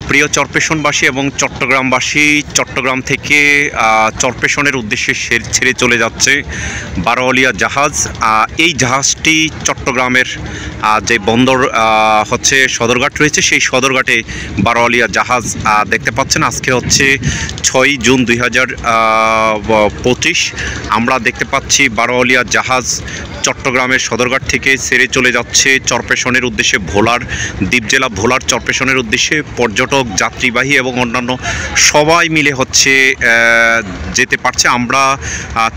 প্রিয় চরপেশনবাসী এবং চট্টগ্রামবাসী, চট্টগ্রাম থেকে চরপেশনের উদ্দেশ্যে ছেড়ে চলে যাচ্ছে বারোয়ালিয়া জাহাজ। এই জাহাজটি চট্টগ্রামের যে বন্দর হচ্ছে সদরঘাট রয়েছে, সেই সদরঘাটে বারোয়ালিয়া জাহাজ দেখতে পাচ্ছেন। আজকে হচ্ছে 6 জুন 2025। আমরা দেখতে পাচ্ছি বারোয়ালিয়া জাহাজ চট্টগ্রামের সদরঘাট থেকে ছেড়ে চলে যাচ্ছে চরপেশনের উদ্দেশ্যে, ভোলার দ্বীপ জেলা ভোলার চরপেশনের উদ্দেশ্যে। পর্যটক, যাত্রীবাহী এবং অন্যান্য সবাই মিলে হচ্ছে যেতে পারছে। আমরা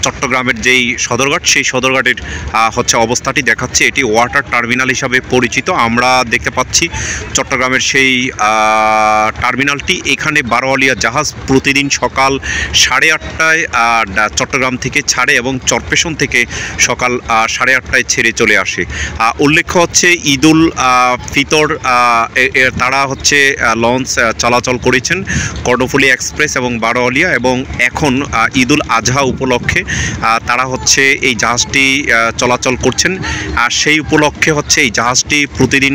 চট্টগ্রামের যেই সদরঘাট, সেই সদরঘাটের হচ্ছে অবস্থাটি দেখাচ্ছি। এটি ওয়াটার টার্মিনাল হিসাবে পরিচিত। আমরা দেখতে পাচ্ছি চট্টগ্রামের সেই টার্মিনালটি। এখানে বারোয়ালিয়া জাহাজ প্রতিদিন সকাল 8:30টায় চট্টগ্রাম থেকে ছাড়ে এবং চরপেশন থেকে সকাল 8:30টায় ছেড়ে চলে আসে। উল্লেখ্য হচ্ছে ঈদুল ফিতর তারা হচ্ছে লঞ্চ চলাচল করেছেন কর্ণফুলী এক্সপ্রেস এবং বারোয়ালিয়া, এবং এখন ঈদুল আজহা উপলক্ষে তারা হচ্ছে এই জাহাজটি চলাচল করছেন। আর সেই উপলক্ষে হচ্ছে এই জাহাজটি প্রতিদিন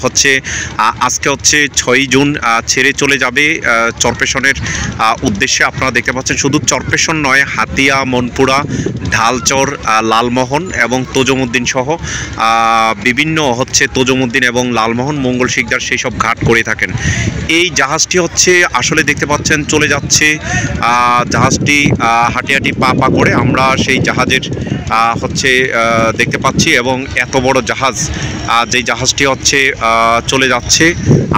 হচ্ছে আজকে হচ্ছে 6 জুন ছেড়ে চলে যাবে চরপেশনের উদ্দেশ্যে। আপনারা দেখতে পাচ্ছেন শুধু চরপেশন নয়, হাতিয়া, মনপুরা, ঢালচর, লালমোহন এবং তোজমুদ্দিন সহ বিভিন্ন হচ্ছে তোজমুদ্দিন এবং লালমোহন, মঙ্গল শিকদার সেই সব ঘাট করে থাকেন। এই জাহাজটি হচ্ছে আসলে দেখতে পাচ্ছেন চলে যাচ্ছে জাহাজটি হাঁটি হাঁটি পা পা করে। আমরা সেই জাহাজের হচ্ছে দেখতে পাচ্ছি, এবং এত বড় জাহাজ, যেই জাহাজটি হচ্ছে চলে যাচ্ছে।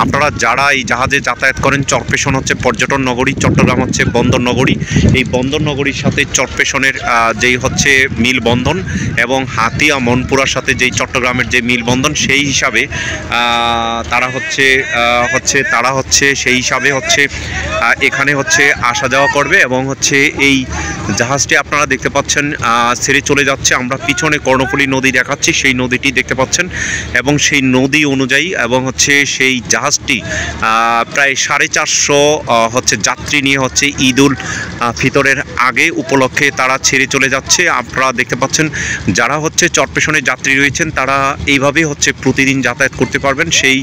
আপনারা যারা এই জাহাজে যাতায়াত করেন, চরপেশন হচ্ছে পর্যটন নগরী, চট্টগ্রাম হচ্ছে বন্দর নগরী। এই বন্দর নগরীর সাথে চরপেশনের যেই হচ্ছে মিলবন্ধন, এবং হাতিয়া মনপুরার সাথে যেই চট্টগ্রামের যে মিলবন্ধন, সেই হিসাবে তারা হচ্ছে সেই হিসাবে হচ্ছে এখানে হচ্ছে আসা যাওয়া করবে। এবং হচ্ছে এই জাহাজটি আপনারা দেখতে পাচ্ছেন ছেড়ে চলে যাচ্ছে। আমরা পিছনে কর্ণফুলী নদী দেখাচ্ছি, সেই নদীটি দেখতে পাচ্ছেন, এবং সেই নদী অনুযায়ী এবং হচ্ছে সেই জাহাজটি প্রায় 450 হচ্ছে যাত্রী নিয়ে হচ্ছে ঈদুল ফিতরের আগে উপলক্ষে তারা ছেড়ে চলে যাচ্ছে। আপনারা দেখতে পাচ্ছেন যারা হচ্ছে চরপেশনের যাত্রী রয়েছেন, তারা এইভাবেই হচ্ছে প্রতিদিন যাতায়াত করতে পারবেন। সেই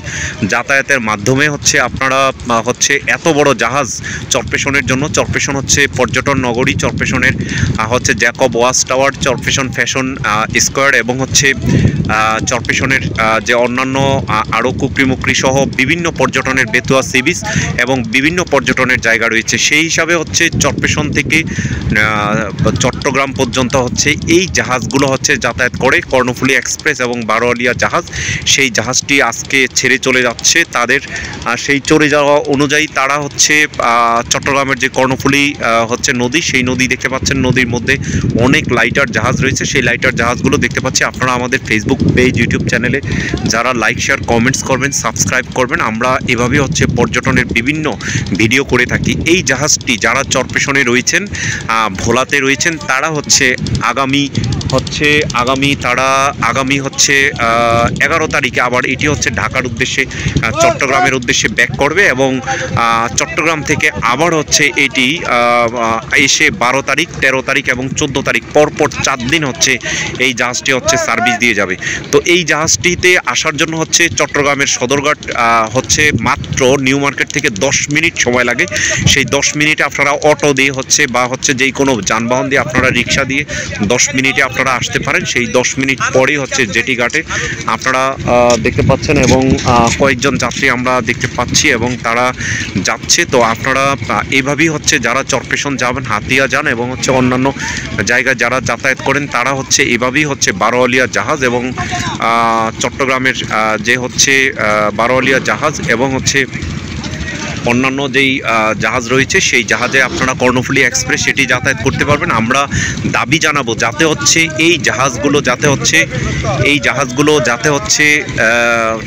যাতায়াতের মাধ্যমে হচ্ছে আপনারা হচ্ছে এত বড় জাহাজ চরপেশনের জন্য, চরপেশন হচ্ছে পর্যটন নগরী, চরপেশনের হচ্ছে জ্যাকব ওয়াচ টাওয়ার, চরপেশন ফ্যাশন স্কোয়ার, এবং হচ্ছে চরপেশনের যে অন্যান্য আরও কুকরি মুকরি সহ বিভিন্ন পর্যটনের বেতুয়া সি বিচ এবং বিভিন্ন পর্যটনের জায়গা রয়েছে। সেই হিসাবে হচ্ছে চরপেশন থেকে চট্টগ্রাম পর্যন্ত হচ্ছে এই জাহাজগুলো হচ্ছে যাতায়াত করে, কর্ণফুলী এক্সপ্রেস এবং বারোয়ালিয়া জাহাজ। সেই জাহাজটি আজকে ছেড়ে চলে যাচ্ছে। তাদের সেই চলে যাওয়া অনুযায়ী তারা হচ্ছে চট্টগ্রামের যে কর্ণফুলী হচ্ছে নদী, সেই নদী দেখতে পাচ্ছেন, নদীর মধ্যে অনেক লাইটার জাহাজ রয়েছে। সেই লাইটার জাহাজগুলো দেখতে পাচ্ছি। আপনারা আমাদের ফেসবুক পেজ, ইউটিউব চ্যানেলে যারা লাইক, শেয়ার, কমেন্টস করবেন, সাবস্ক্রাইব করবেন। আমরা এভাবে হচ্ছে পর্যটনের বিভিন্ন ভিডিও করে থাকি। এই জাহাজটি যারা চরপেশনে রয়েছেন, ভোলাতে রয়েছেন, তারা হচ্ছে আগামী 11 তারিখে আবার এটি হচ্ছে ঢাকার উদ্দেশ্যে, চট্টগ্রামের উদ্দেশ্যে ব্যাক করবে, এবং চট্টগ্রাম থেকে আবার হচ্ছে এটি এসে 12 তারিখ, 13 তারিখ এবং 14 তারিখ পরপর 4 দিন হচ্ছে এই জাহাজটি হচ্ছে সার্ভিস দিয়ে যাবে। তো এই জাহাজটিতে আসার জন্য হচ্ছে চট্টগ্রামের সদরঘাট হচ্ছে মাত্র নিউ মার্কেট থেকে 10 মিনিট সময় লাগে। সেই 10 মিনিটে আপনারা অটো দিয়ে হচ্ছে বা হচ্ছে যেই কোনো যানবাহন দিয়ে, আপনারা রিক্সা দিয়ে 10 মিনিটে আপনারা আসতে পারেন। সেই 10 মিনিট পরেই হচ্ছে জেটি ঘাটে আপনারা দেখতে পাচ্ছেন, এবং কয়েকজন যাত্রী আমরা দেখতে পাচ্ছি এবং তারা যাচ্ছে। তো আপনারা এইভাবেই হচ্ছে যারা চরপেশন যাবেন, হাতিয়া যান এবং হচ্ছে অন্যান্য জায়গায় যারা যাতায়াত করেন, তারা হচ্ছে এভাবেই হচ্ছে বারোয়ালিয়া জাহাজ এবং চট্টগ্রামের যে হচ্ছে বারোয়ালিয়া জাহাজ এবং হচ্ছে অন্যান্য যেই জাহাজ রয়েছে, সেই জাহাজে আপনারা কর্ণফুলী এক্সপ্রেস সেটি যাতায়াত করতে পারবেন। আমরা দাবি জানাবো যাতে হচ্ছে এই জাহাজগুলো যাতে হচ্ছে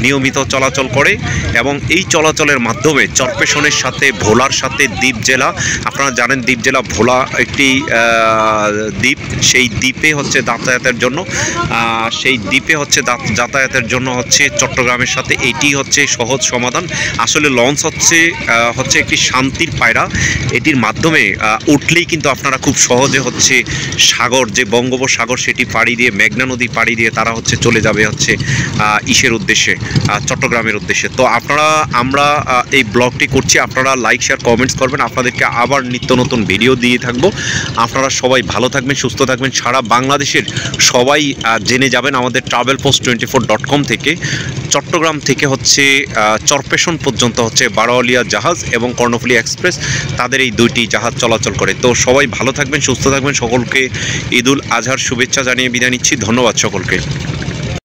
নিয়মিত চলাচল করে, এবং এই চলাচলের মাধ্যমে চরপেশনের সাথে ভোলার সাথে দ্বীপ জেলা, আপনারা জানেন দ্বীপ জেলা ভোলা একটি দ্বীপ, সেই দ্বীপে হচ্ছে যাতায়াতের জন্য হচ্ছে চট্টগ্রামের সাথে এটি হচ্ছে সহজ সমাধান। আসলে লঞ্চ হচ্ছে হচ্ছে একটি শান্তির পায়রা। এটির মাধ্যমে উঠলেই কিন্তু আপনারা খুব সহজে হচ্ছে সাগর, যে বঙ্গোপসাগর, সেটি পাড়ি দিয়ে, মেঘনা নদী পাড়ি দিয়ে তারা হচ্ছে চলে যাবে হচ্ছে ইসের উদ্দেশ্যে, চট্টগ্রামের উদ্দেশ্যে। তো আমরা এই ব্লগটি করছি, আপনারা লাইক, শেয়ার, কমেন্টস করবেন। আপনাদেরকে আবার নিত্য নতুন ভিডিও দিয়ে থাকবো। আপনারা সবাই ভালো থাকবেন, সুস্থ থাকবেন। সারা বাংলাদেশের সবাই জেনে যাবেন আমাদের travelpost24.com থেকে চট্টগ্রাম থেকে হচ্ছে চরপেশন পর্যন্ত হচ্ছে বারোয়ালিয়া জাহাজ এবং কর্ণফুলী এক্সপ্রেস, তাদের এই দুইটি জাহাজ চলাচল করে। তো সবাই ভালো থাকবেন, সুস্থ থাকবেন। সকলকে ঈদুল আজহার শুভেচ্ছা জানিয়ে বিদায় নিচ্ছি। ধন্যবাদ সকলকে।